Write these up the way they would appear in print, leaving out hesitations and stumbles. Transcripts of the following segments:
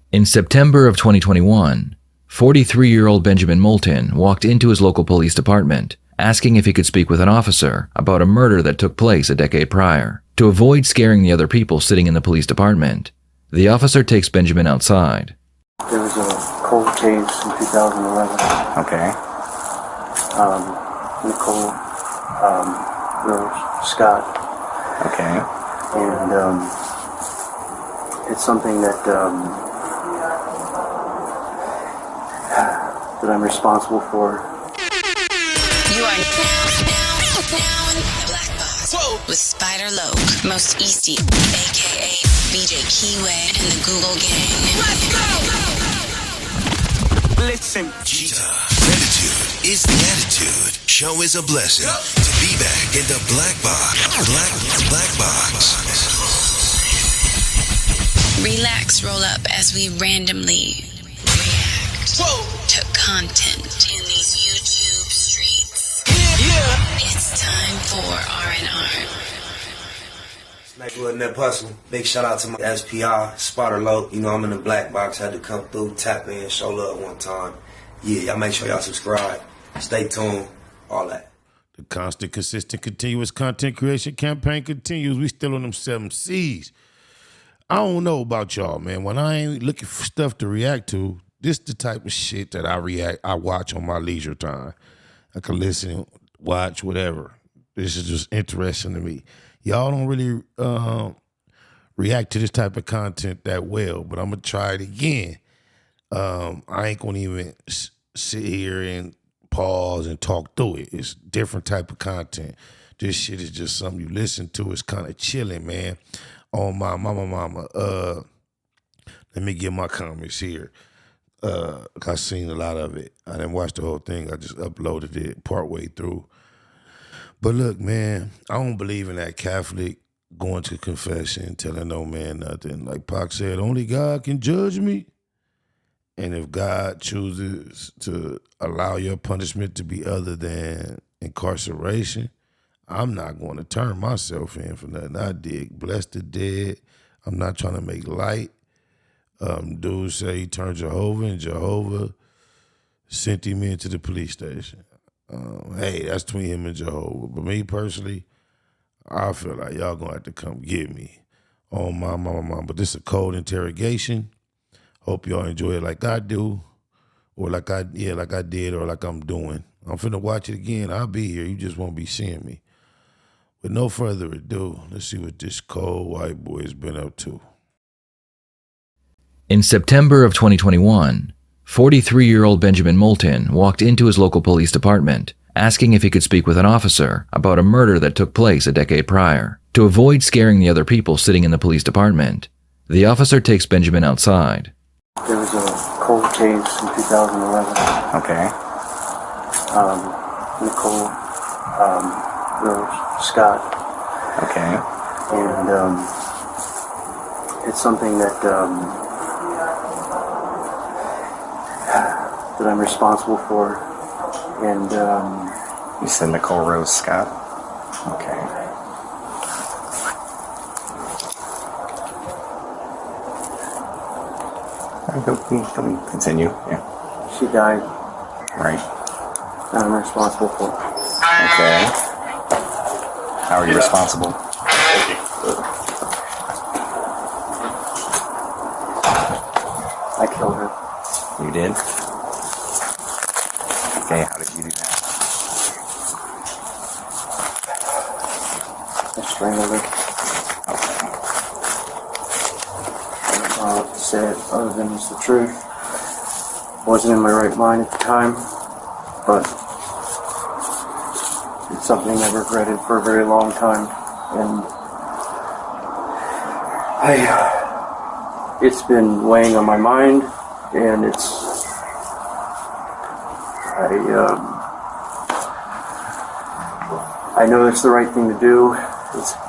In September of 2021, 43-year-old Benjamin Moulton walked into his local police department, asking if he could speak with an officer about a murder that took place a decade prior. To avoid scaring the other people sitting in the police department, the officer takes Benjamin outside. There was a cold case in 2011. Okay. Nicole Rose Scott. Okay. And it's something that that I'm responsible for. You are now in the Black Box. Whoa. With Spider Loke, Most Easty, aka BJ Keyway, and the Google Gang. Let's go! Listen. Cheetah. Gratitude is the attitude. Show is a blessing. To be back in the Black Box. Black Box. Relax, roll up as we randomly react to content in these YouTube streets. Yeah. It's time for R&R. Smack Wood Net Hustle. Big shout out to my SPR, Spotter Low. You know I'm in the Black Box, had to come through, tap in, show love one time. Yeah, y'all make sure y'all subscribe. Stay tuned, all that. The constant, consistent, continuous content creation campaign continues. We still on them 7 C's. I don't know about y'all, man. When I ain't looking for stuff to react to, this the type of shit that I watch on my leisure time. I can listen, watch, whatever. This is just interesting to me. Y'all don't really react to this type of content that well, but I'm going to try it again. I ain't going to even sit here and pause and talk through it. It's different type of content. This shit is just something you listen to. It's kind of chilling, man. Oh, my mama. Let me get my comments here. I seen a lot of it. I didn't watch the whole thing. I just uploaded it partway through. But look, man, I don't believe in that Catholic going to confession, telling no man nothing. Like Pac said, only God can judge me. And if God chooses to allow your punishment to be other than incarceration, I'm not going to turn myself in for nothing. I did. Bless the dead. I'm not trying to make light. Dude say he turned Jehovah, and Jehovah sent him into the police station. Hey, that's between him and Jehovah. But me personally, I feel like y'all going to have to come get me. Oh, my mama. But this is a cold interrogation. Hope y'all enjoy it like I do, or like I did, or like I'm doing. I'm finna watch it again. I'll be here. You just won't be seeing me. With no further ado, let's see what this cold white boy has been up to. In September of 2021, 43-year-old Benjamin Moulton walked into his local police department, asking if he could speak with an officer about a murder that took place a decade prior. To avoid scaring the other people sitting in the police department, the officer takes Benjamin outside. There was a cold case in 2011. Okay. Nicole Rose Scott. Okay. And it's something that that I'm responsible for. And You said Nicole Rose Scott? Okay. Continue. Yeah. she died. Right. And I'm responsible for. Okay. How are you responsible? I killed her. You did? Okay, how did you do that? I strangled her. I don't know what to say it other than it's the truth. Wasn't in my right mind at the time, but it's something I've regretted for a very long time, and it's been weighing on my mind, and I know it's the right thing to do.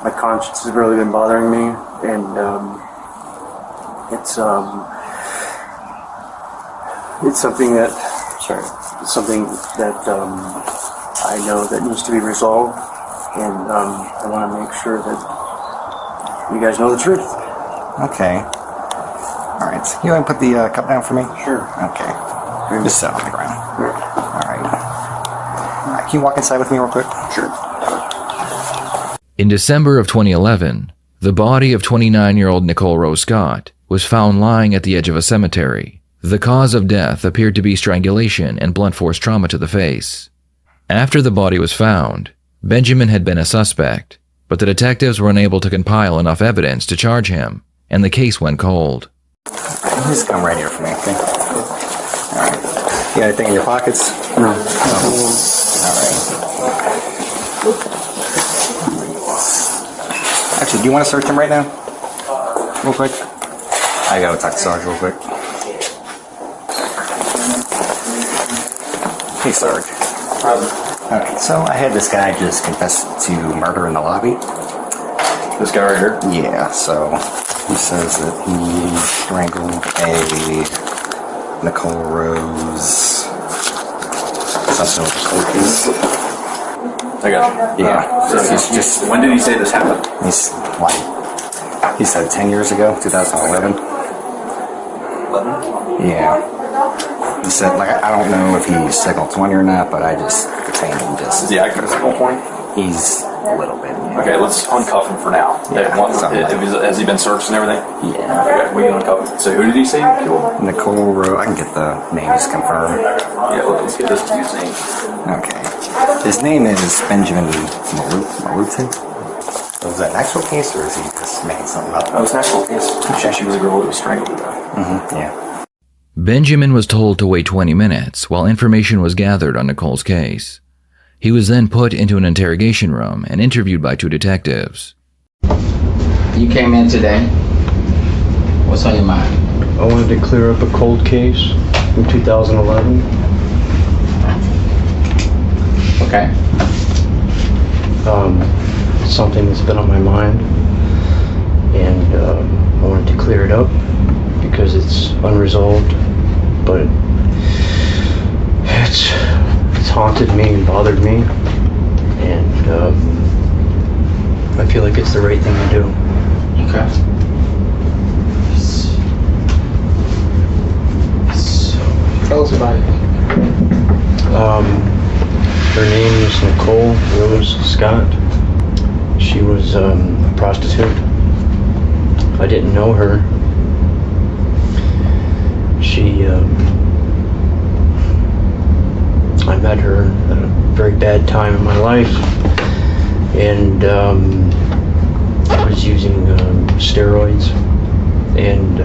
My conscience has really been bothering me, and it's something that I know that needs to be resolved, and I want to make sure that you guys know the truth. Okay. All right. right. You want to put the cup down for me? Sure. Okay. Just sit on the ground. All right. Can you walk inside with me real quick? Sure. In December of 2011, the body of 29-year-old Nicole Rose Scott was found lying at the edge of a cemetery. The cause of death appeared to be strangulation and blunt force trauma to the face. After the body was found, Benjamin had been a suspect, but the detectives were unable to compile enough evidence to charge him, and the case went cold. Just come right here for me, okay? All right. You got anything in your pockets? No. All right. Actually, do you want to search him right now? Real quick? I gotta talk to Sarge real quick. Hey, Sarge. Okay, so I had this guy just confess to murder in the lobby. This guy right here? Yeah, so he says that he strangled a Nicole Rose. Something with a cold piece. I got you. Yeah. So just when did he say this happened? he's like, he said 10 years ago, 2011. 11? Yeah. He said, like, I don't know if he's signal 20 or not, but I just detained him just. Is he active at signal 20? He's a little bit. Yeah. Okay, let's uncuff him for now. Yeah, Has he been searched and everything? Yeah. Okay, we can uncuff him. So who did he say he killed? Nicole Rose. I can get the names confirmed. Yeah, let's get this dude's name. Okay. His name is Benjamin Malutin. Was that an actual case, or is he just making something up? Oh, it's an actual case. She was a girl who was strangled to death. Yeah. Benjamin was told to wait 20 minutes while information was gathered on Nicole's case. He was then put into an interrogation room and interviewed by 2 detectives. You came in today. What's on your mind? I wanted to clear up a cold case from 2011. Okay. Something that's been on my mind, and I wanted to clear it up because it's unresolved, but it's haunted me and bothered me, and I feel like it's the right thing to do. Okay. So, tell us about it. Her name is Nicole Rose Scott. She was a prostitute. I didn't know her. I met her at a very bad time in my life, and I was using steroids and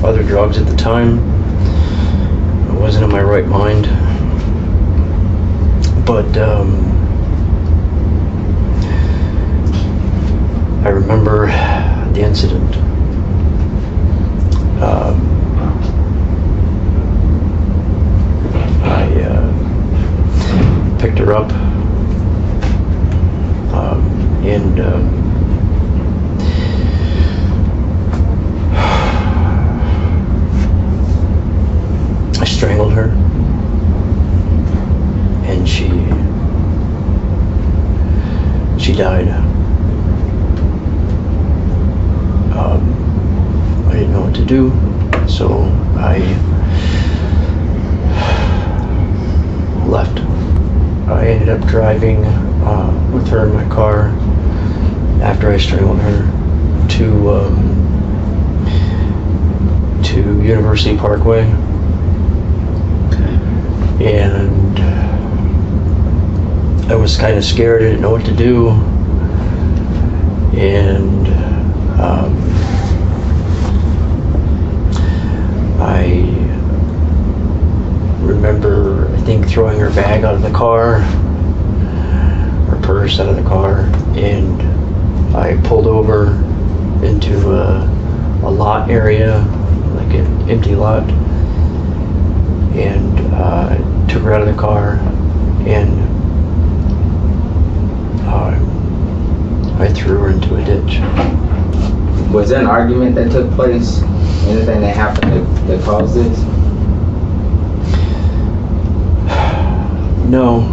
other drugs at the time. I wasn't in my right mind, but I remember the incident. I picked her up and I strangled her, and she died. I didn't know what to do, so I left. I ended up driving with her in my car after I strangled her to University Parkway, and I was kind of scared. I didn't know what to do, and I remember, I think, throwing her bag out of the car, her purse out of the car, and I pulled over into a lot area, like an empty lot, and took her out of the car, and I threw her into a ditch. Was there an argument that took place? Anything that happened that caused this? No.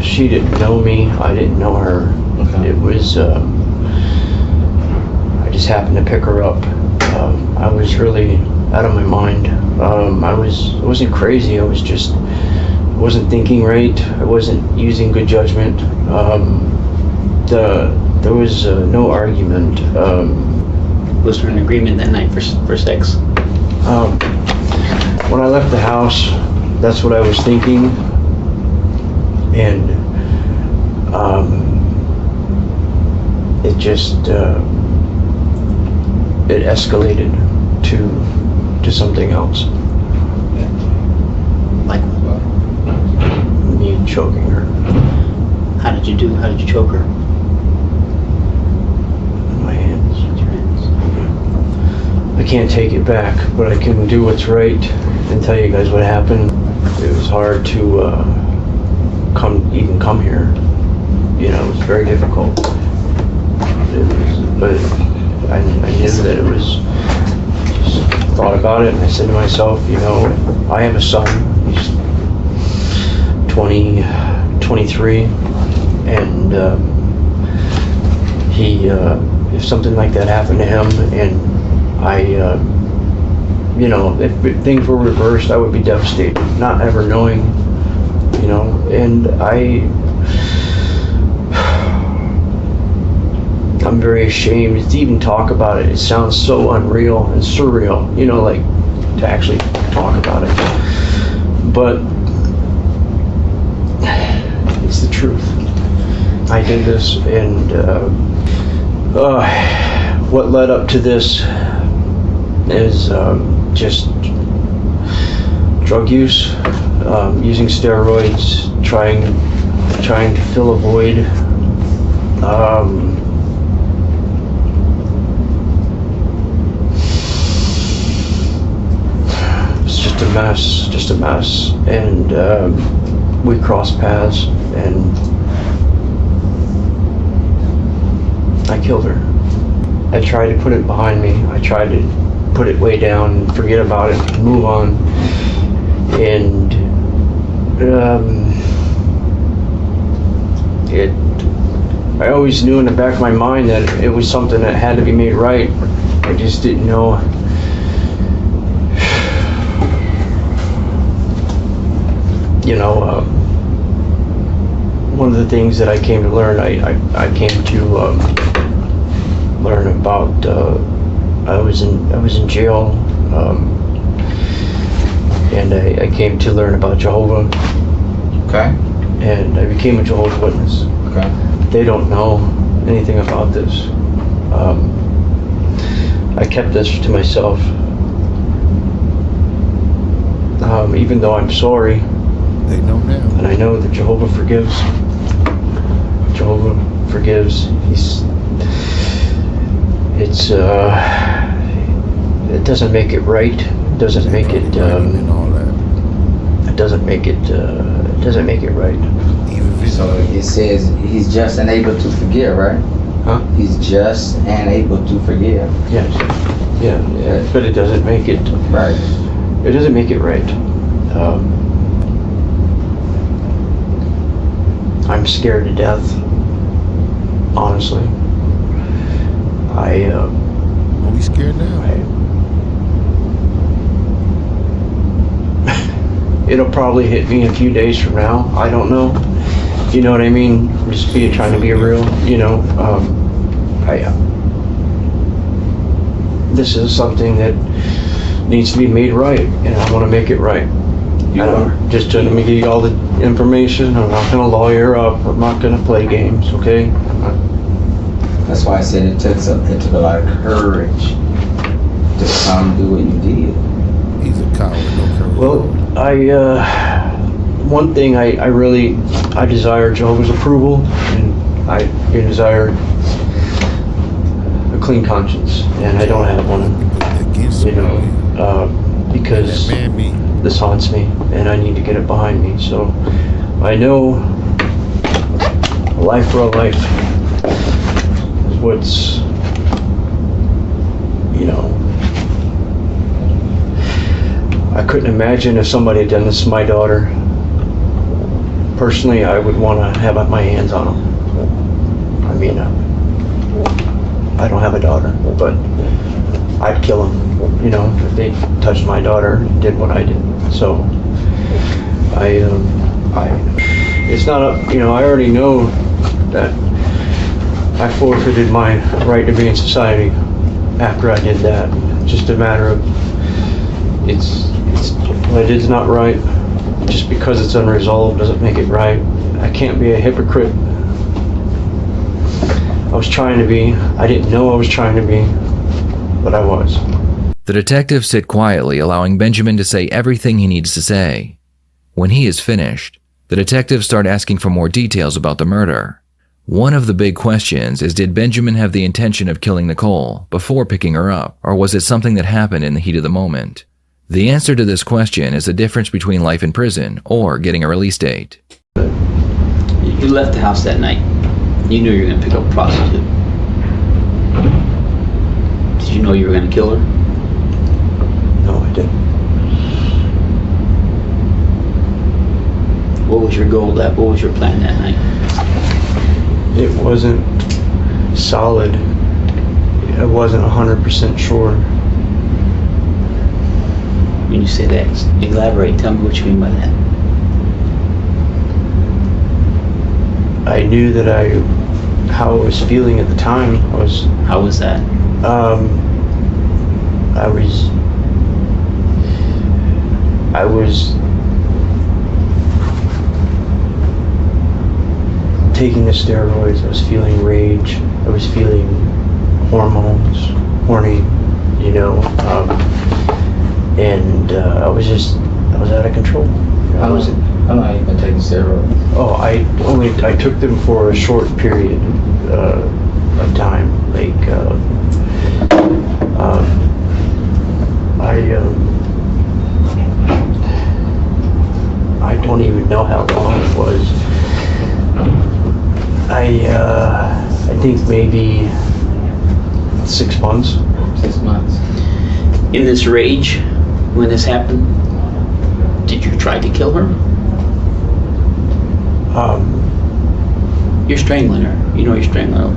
She didn't know me. I didn't know her. Okay. It was, I just happened to pick her up. I was really out of my mind. I wasn't crazy. I was just wasn't thinking right. I wasn't using good judgment. There was no argument. Was there an agreement that night for sex? When I left the house, that's what I was thinking, and it just it escalated to something else. Like what? Me choking her. How did you choke her? My hands. With your hands. I can't take it back, but I can do what's right and tell you guys what happened. It was hard to even come here. You know, it was very difficult. But I knew that it was. Just thought about it, and I said to myself, you know, I have a son. He's 23, and he, if something like that happened to him, and I, you know, if things were reversed, I would be devastated, not ever knowing, you know, and I'm very ashamed to even talk about it. It sounds so unreal and surreal, you know, like to actually talk about it. But it's the truth. I did this, and what led up to this is just drug use, using steroids, trying to fill a void. It's just a mess, and we crossed paths, and I killed her. I tried to put it behind me. I tried to put it way down and forget about it, move on, and I always knew in the back of my mind that it was something that had to be made right. I just didn't know. You know, one of the things that I came to learn, I came to learn about. I was in jail, and I came to learn about Jehovah. Okay. And I became a Jehovah's Witness. Okay. They don't know anything about this. I kept this to myself, even though I'm sorry. They know now. And I know that Jehovah forgives. Jehovah forgives. It doesn't make it right. It doesn't make it. And all that. It doesn't make it. It doesn't make it right. Even if it's So it says he's just and able to forgive, right? Huh? He's just and able to forgive. Yes. Yeah. But it doesn't make it. Right. It doesn't make it right. I'm scared to death. Honestly. Are we scared now? It'll probably hit me a few days from now. I don't know. You know what I mean? Just trying to be real. You know, this is something that needs to be made right, and I want to make it right. Just let me give you all the information. I'm not going to lawyer up. I'm not going to play games. Okay? That's why I said it took a lot of courage to come do what you did. He's a coward, no courage. Well, one thing I desire Jehovah's approval, and I desire a clean conscience, and I don't have one. You know, because this haunts me, and I need to get it behind me. So I know a life for a life is what's, you know. I couldn't imagine if somebody had done this to my daughter. Personally, I would want to have my hands on them. I mean, I don't have a daughter, but I'd kill him. you know, if they touched my daughter and did what I did. So it's not a, you know, I already know that I forfeited my right to be in society after I did that. It's just a matter of, what I did is not right. Just because it's unresolved doesn't make it right. I can't be a hypocrite. I was trying to be. I didn't know I was trying to be, but I was. The detectives sit quietly, allowing Benjamin to say everything he needs to say. When he is finished, the detectives start asking for more details about the murder. One of the big questions is, did Benjamin have the intention of killing Nicole before picking her up, or was it something that happened in the heat of the moment? The answer to this question is the difference between life in prison or getting a release date. You left the house that night. You knew you were going to pick up a prostitute. Did you know you were going to kill her? No, I didn't. What was your goal? What was your plan that night? It wasn't solid. I wasn't 100% sure. When you say that, elaborate. Tell me what you mean by that. I knew that how I was feeling at the time was... How was that? I was taking the steroids. I was feeling rage. I was feeling hormones, horny, you know, and I was out of control. How long have you been taking steroids? Oh, I took them for a short period of time. Like, I don't even know how long it was. I think maybe 6 months. 6 months. In this rage, when this happened, did you try to kill her? You're strangling her. You know you're strangling her.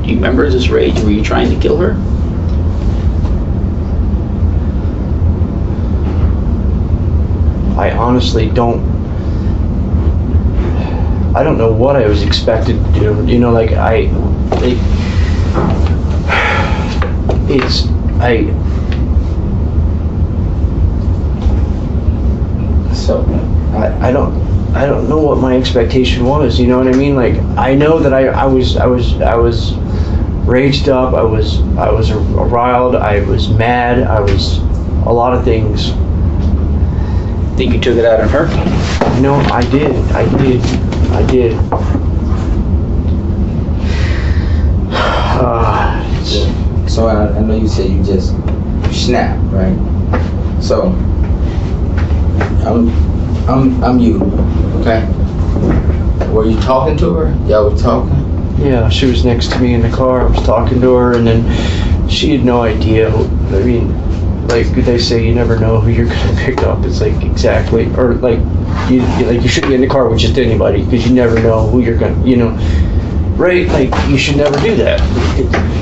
Do you remember this rage? Were you trying to kill her? I honestly don't know what I was expected to do. You know, like I don't know what my expectation was, you know what I mean? Like, I know that I was raged up, I was riled, I was mad, I was a lot of things. Think you took it out on her? No, I did. So I know you said you just snapped, right? So I'm you, okay? Were you talking to her? Y'all were talking? Yeah, she was next to me in the car. I was talking to her, and then she had no idea. I mean, like they say, you never know who you're gonna pick up. It's like exactly, or like you shouldn't get in the car with just anybody because you never know who you're gonna, you know, right? Like you should never do that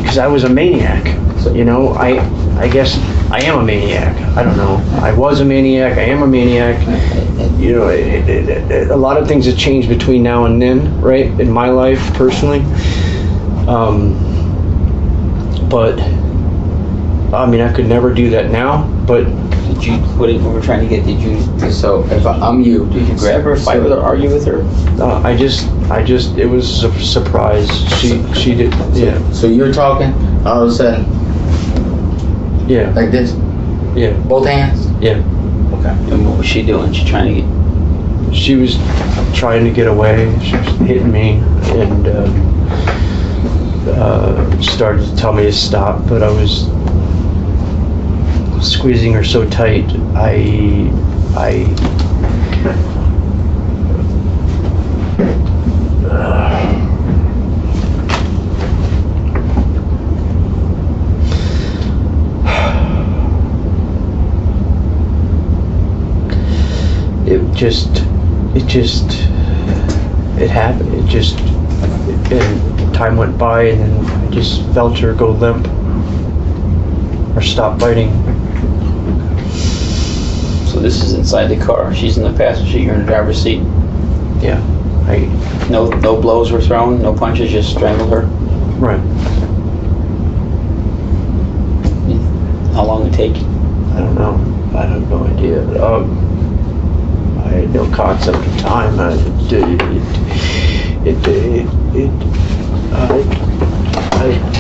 because I was a maniac. You know, I guess I am a maniac. I don't know. I was a maniac. I am a maniac. You know, a lot of things have changed between now and then, right? In my life, personally. But I mean, I could never do that now. But Did you? What we're trying to get? Did you? So if I'm you, Did you grab her, fight with her, argue with her? I just. It was a surprise. She did. Yeah. So you're talking, all of a sudden, Yeah. like this, Yeah. both hands. Yeah. Okay. And what was she doing? She trying to get? She was trying to get away. She was hitting me and started to tell me to stop, but I was squeezing her so tight. It happened. And time went by, and then I just felt her go limp. or stop fighting. So this is inside the car. She's in the passenger seat. You're in the driver's seat. Yeah, No blows were thrown. No punches. Just strangled her. right. How long did it take? I don't know. I have no idea. I had no concept of time. I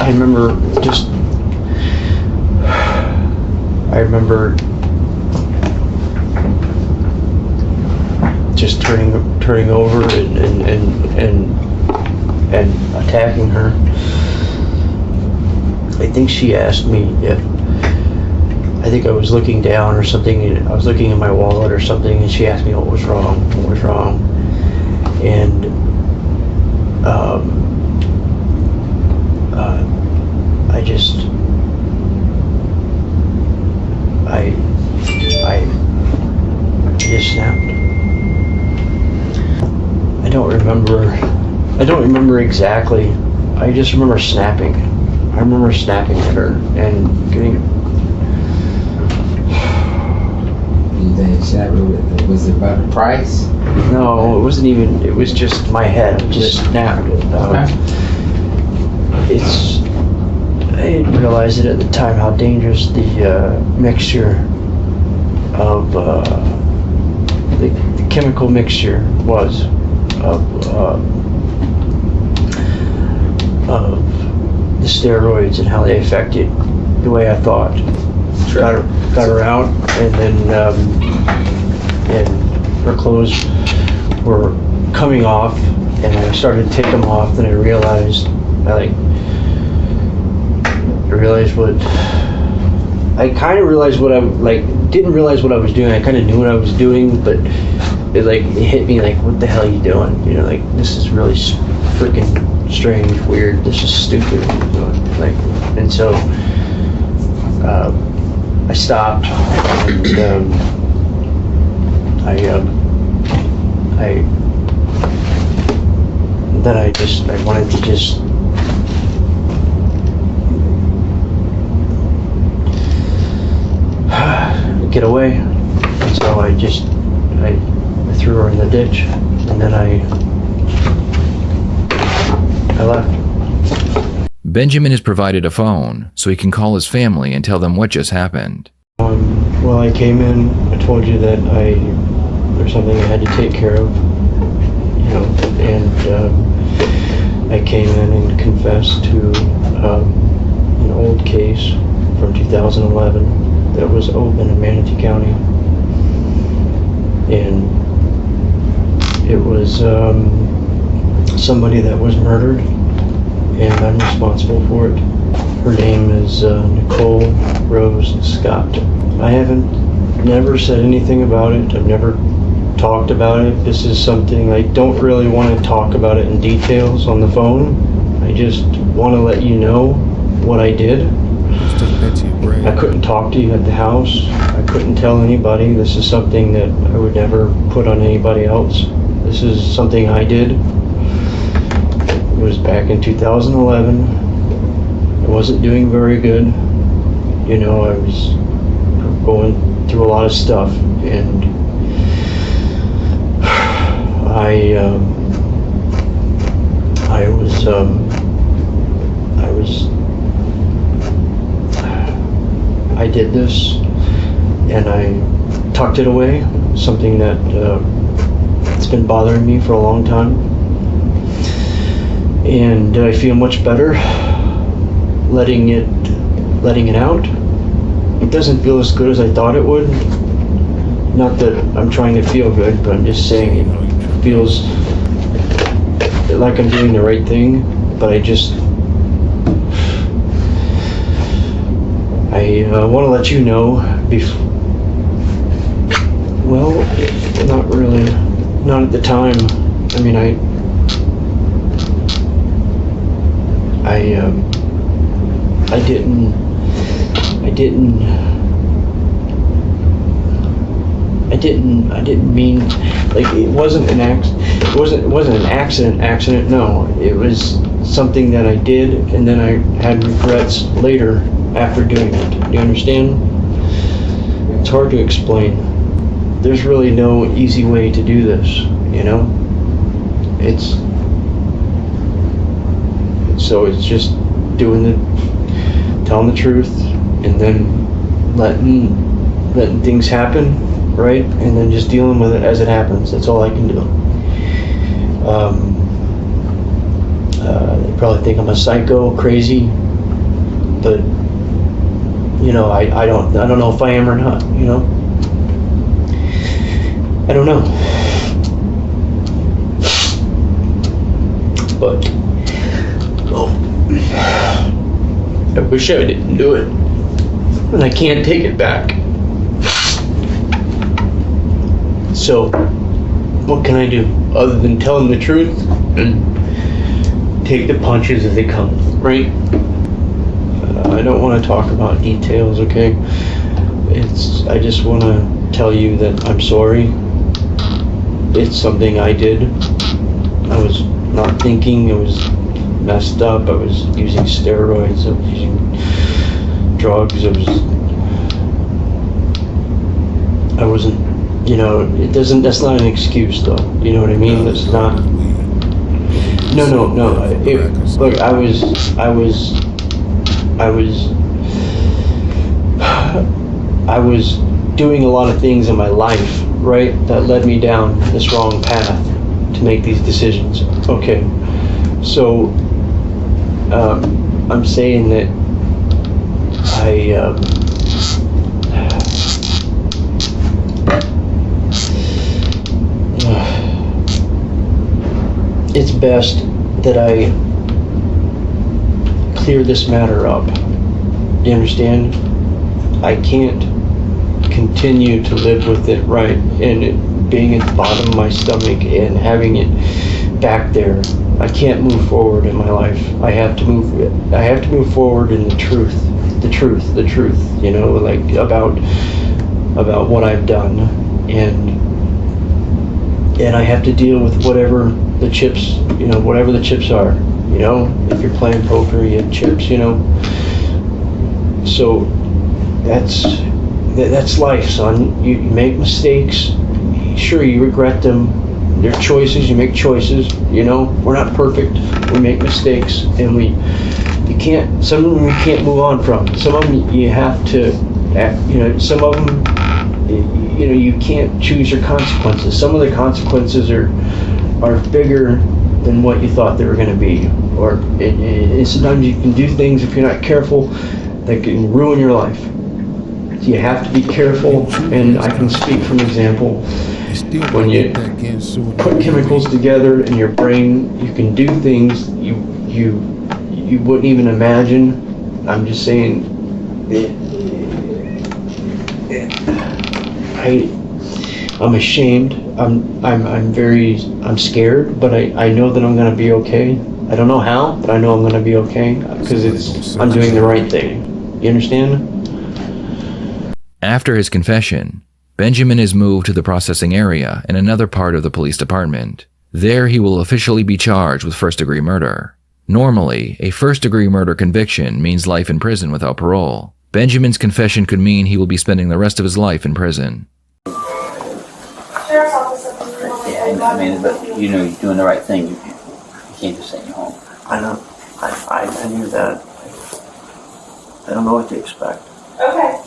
remember just. I remember just turning over and attacking her. I think she asked me if. I think I was looking down or something, and I was looking in my wallet or something, and she asked me what was wrong, and I just snapped. I don't remember exactly. I just remember snapping. I remember snapping at her and getting. Was it about the price? No, it wasn't even. It was just my head. I just snapped it. I didn't realize it at the time how dangerous the mixture of the chemical mixture was of the steroids and how they affected the way I thought. Got her out, and then and her clothes were coming off, and I started to take them off. Then I realized I kind of realized what I didn't realize what I was doing. I kind of knew what I was doing, but it hit me like, what the hell are you doing? You know, this is really freaking strange, weird. This is stupid. You know, and so. I stopped, and then I wanted to just get away, and so I threw her in the ditch, and then I left. Benjamin is provided a phone so he can call his family and tell them what just happened. Well, I came in, I told you that there's something I had to take care of, you know, and I came in and confessed to an old case from 2011 that was open in Manatee County, and it was somebody that was murdered, and I'm responsible for it. Her name is Nicole Rose Scott. I never said anything about it. I've never talked about it. This is something I don't really want to talk about it in details on the phone. I just want to let you know what I did. I couldn't talk to you at the house. I couldn't tell anybody. This is something that I would never put on anybody else. This is something I did. It was back in 2011. I wasn't doing very good. You know, I was going through a lot of stuff, and I did this, and I tucked it away, something that it's been bothering me for a long time, and I feel much better letting it out. It doesn't feel as good as I thought it would. Not that I'm trying to feel good, but I'm just saying it feels like I'm doing the right thing, but I want to let you know well, not really, not at the time. I mean, I didn't mean, like, it wasn't an accident. No, it was something that I did, and then I had regrets later after doing it. Do you understand? It's hard to explain. There's really no easy way to do this, you know? It's just telling the truth, and then letting things happen, right? And then just dealing with it as it happens. That's all I can do. They probably think I'm a psycho, crazy, but you know, I don't know if I am or not, you know? I don't know. But I wish I didn't do it. And I can't take it back. So what can I do other than tell them the truth and take the punches as they come, right? I don't want to talk about details, okay? I just want to tell you that I'm sorry. It's something I did. I was not thinking. I was messed up. I was using steroids. I was using drugs. I wasn't, you know, that's not an excuse though. You know what I mean? That's not. No. Look, I was doing a lot of things in my life, right, that led me down this wrong path to make these decisions. Okay, so I'm saying that it's best that I clear this matter up. You understand? I can't continue to live with it, right, and it being at the bottom of my stomach and having it back there. I can't move forward in my life. I have to move forward in the truth, you know, like about what I've done, and I have to deal with whatever the chips, you know, whatever the chips are, you know. If you're playing poker, you have chips, you know. So that's life, son. You make mistakes. Sure, you regret them. They're choices. You make choices. You know, we're not perfect. We make mistakes, and some of them you can't move on from. Some of them you have to, you know, some of them, you know, you can't choose your consequences. Some of the consequences are bigger than what you thought they were going to be, or sometimes you can do things if you're not careful that can ruin your life. So you have to be careful, and I can speak from example. When you put chemicals together in your brain, you can do things you wouldn't even imagine. I'm just saying, I'm ashamed. I'm scared, but I know that I'm gonna be okay. I don't know how, but I know I'm gonna be okay because I'm doing the right thing. You understand? After his confession, Benjamin is moved to the processing area in another part of the police department. There he will officially be charged with first-degree murder. Normally, a first-degree murder conviction means life in prison without parole. Benjamin's confession could mean he will be spending the rest of his life in prison. Yeah, I mean, but you know, you're doing the right thing. You can't just send you home. I know. I knew that. I don't know what to expect. Okay.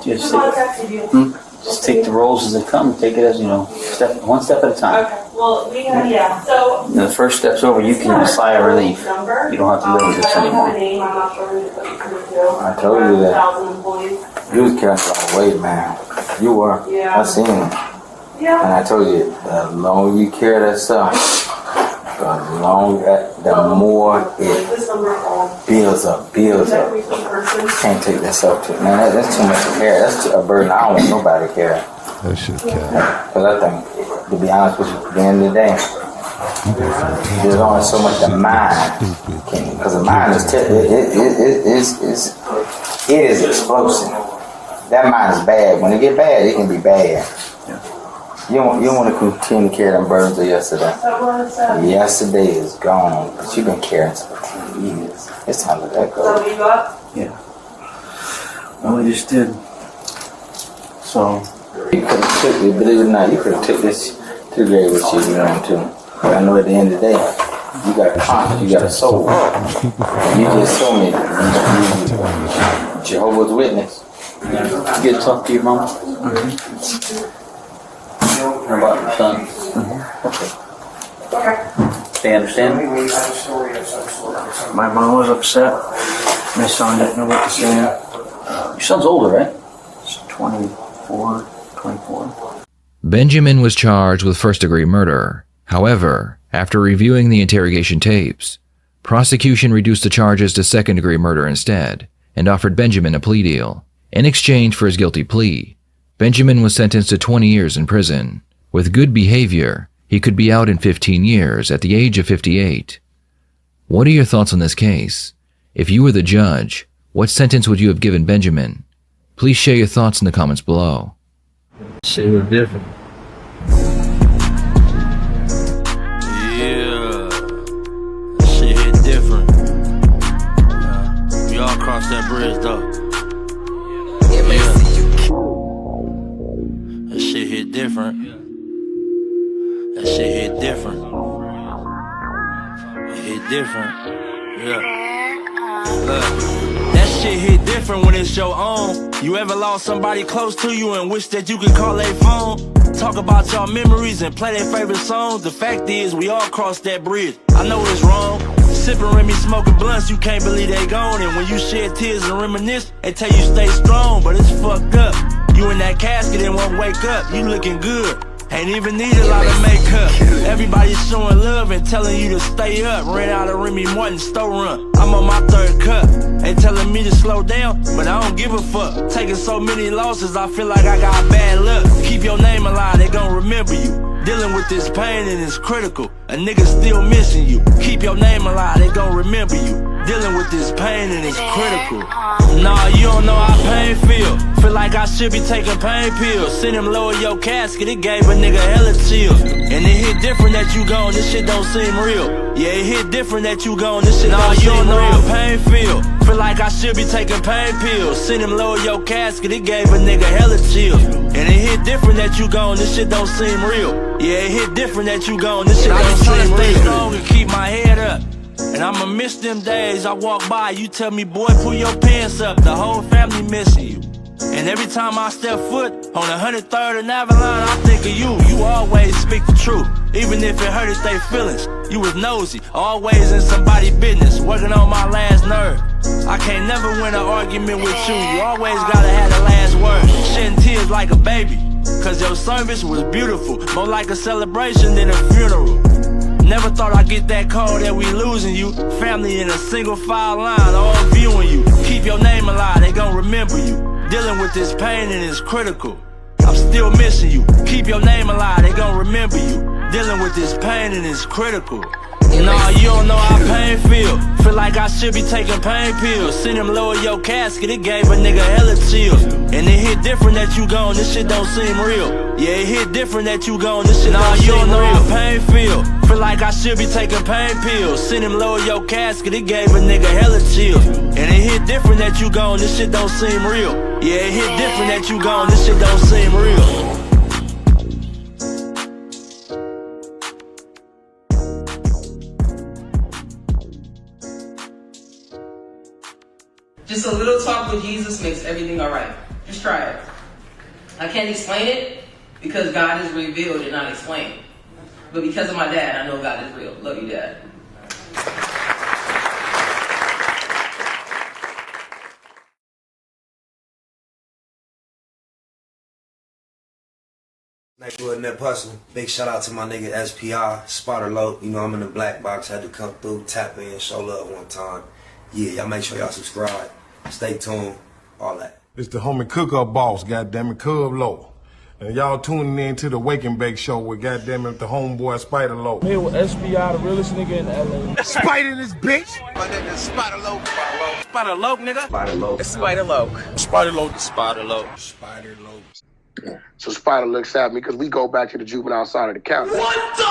Just take the rolls as they come. Take it as, you know, one step at a time. Okay. Well, we have, yeah. So And the first step's over, you can sigh of relief. You don't have to live with this anymore. I'm not sure who to put you through to. I told you that. 1,000 employees. You was carrying a lot of weight, man. You were. Yeah. I seen it. Yeah. And I told you, the longer you carry that stuff, the more it This number called. builds up. Person. Can't take that stuff too. Man, that's too much to carry. That's a burden I don't want nobody to carry. That shit cat. Because I think, to be honest with you, at the end of the day, there's only so much the mind can. Because the mind is explosive. That mind is bad. When it get bad, it can be bad. You don't want to continue to carry them burdens of yesterday. Yesterday is gone, but you've been carrying for 10 years. It's time to let go. So you got? Yeah. Well, we just did. So. You could have took it, believe it or not, you could have took this to the grave with you if you wanted to. But I know at the end of the day, you got a conscience, you got a soul. You just told me, Jehovah's Witness. You get to talk to your mom? How about your son? Okay. They understand? My mom was upset. My son didn't know what to say. Your son's older, right? He's 24. Benjamin was charged with first-degree murder. However, after reviewing the interrogation tapes, prosecution reduced the charges to second-degree murder instead and offered Benjamin a plea deal. In exchange for his guilty plea, Benjamin was sentenced to 20 years in prison. With good behavior, he could be out in 15 years at the age of 58. What are your thoughts on this case? If you were the judge, what sentence would you have given Benjamin? Please share your thoughts in the comments below. Shit was different. Yeah, shit hit different. We all crossed that bridge though. Yeah. That shit hit different. That shit hit different. It hit different. Yeah. That shit hit different when it's your own. You ever lost somebody close to you and wish that you could call their phone? Talk about y'all memories and play their favorite songs. The fact is, we all crossed that bridge. I know it's wrong. Sipping Remy, smoking blunts, you can't believe they gone. And when you shed tears and reminisce, they tell you stay strong, but it's fucked up. You in that casket and won't wake up. You looking good. Ain't even need a lot of makeup. Everybody's showing love and telling you to stay up. Ran out of Remy Martin store run. I'm on my third cup. They telling me to slow down, but I don't give a fuck. Taking so many losses, I feel like I got bad luck. Keep your name alive, they gon' remember you. Dealing with this pain and it's critical. A nigga still missing you. Keep your name alive, they gon' remember you. Dealing with this pain and it's critical. Nah, you don't know how pain feel. Feel like I should be taking pain pills. Send him lower your casket, it gave a nigga hella chills. And it hit different that you gone, this shit don't seem real. Yeah, it hit different that you gone, this shit don't seem real. Nah, you don't know how pain feel. Feel like I should be taking pain pills. Send him lower your casket, it gave a nigga hella chills. And it hit different that you gone, this shit don't seem real. Yeah, it hit different that you gone, this shit don't seem real. I stay strong and keep my head up. And I'ma miss them days I walk by, you tell me, boy, pull your pants up. The whole family missing you. And every time I step foot on 103rd and Avalon, I think of you. You always speak the truth, even if it hurted their feelings. You was nosy, always in somebody's business, working on my last nerve. I can't never win an argument with you. You always gotta have the last word. Shedding tears like a baby, cause your service was beautiful. More like a celebration than a funeral. Never thought I'd get that call that we losing you. Family in a single file line, all viewing you. Keep your name alive, they gon' remember you. Dealing with this pain and it's critical. I'm still missing you. Keep your name alive, they gon' remember you. Dealing with this pain and it's critical. Nah, you don't know how pain feel. Feel like I should be taking pain pills. Send him lower your casket, it gave a nigga hella chills. And it hit different that you gone, this shit don't seem real. Yeah, it hit different that you gone, this shit don't seem real. Nah, you don't know how pain feel. Feel like I should be taking pain pills. Send him lower your casket, it gave a nigga hella chills. And it hit different that you gone, this shit don't seem real. Yeah, it hit different that you gone, this shit don't seem real. Just a little talk with Jesus makes everything alright. Just try it. I can't explain it because God is revealed and not explained. But because of my dad, I know God is real. Love you, Dad. Nightwood Net Hustle. Big shout out to my nigga SPI, Spotter Low. You know I'm in the black box, had to come through, tap in, show love one time. Yeah, y'all make sure y'all subscribe. Stay tuned, all that. It's the homie cook-up boss, goddammit, Cub Low. And y'all tuning in to the Wake and Bake Show with goddammit the homeboy Spider Low. Me with SPI, the realest nigga in LA. Spider this bitch! My nigga Spider Low. Spider Low, nigga. Spider Low. Spider Low. Spider Low. Spider Low. Spider Low. So Spider looks at me because we go back to the juvenile side of the county. What the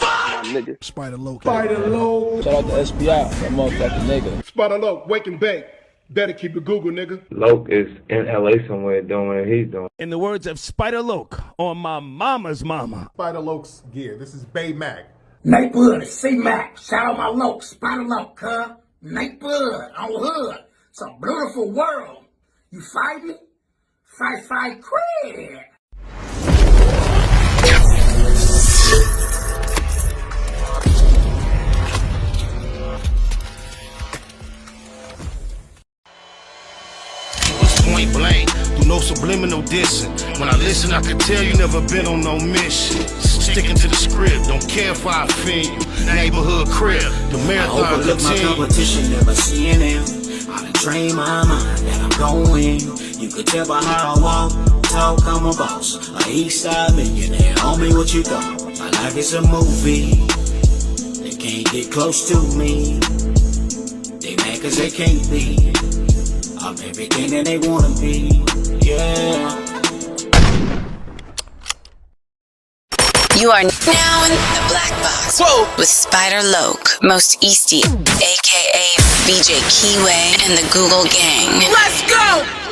fuck? My nigga. Spider Low. Spider Low. Shout out to SPI, that motherfucking nigga. Spider Low, Wake and Bake. Better keep it Google, nigga. Loke is in LA somewhere doing what he's doing. In the words of Spider Loke on my mama's mama. Spider Loke's gear. This is Bay Mac. Nate Bud, C-Mac. Shout out my Loke, Spider Loke, huh? Nate Bud, on Hood. It's a beautiful world. You fighting? Fight, quit. Point blank, do no subliminal dissing. When I listen, I can tell you never been on no mission. Sticking to the script, don't care if I offend you. Neighborhood crib, the marathon I overlook my continue. competition, never seeing them. I done trained my mind that I'm going. You could tell by how I walk, talk, I'm a boss. A east side millionaire, homie, what you thought? My life is a movie. They can't get close to me. They mad cause they can't be. I'm everything that they wanna be, yeah. You are now in the Black Box with Spider Loke, Most Easty, aka BJ Keyway, and the Google Gang. Let's go!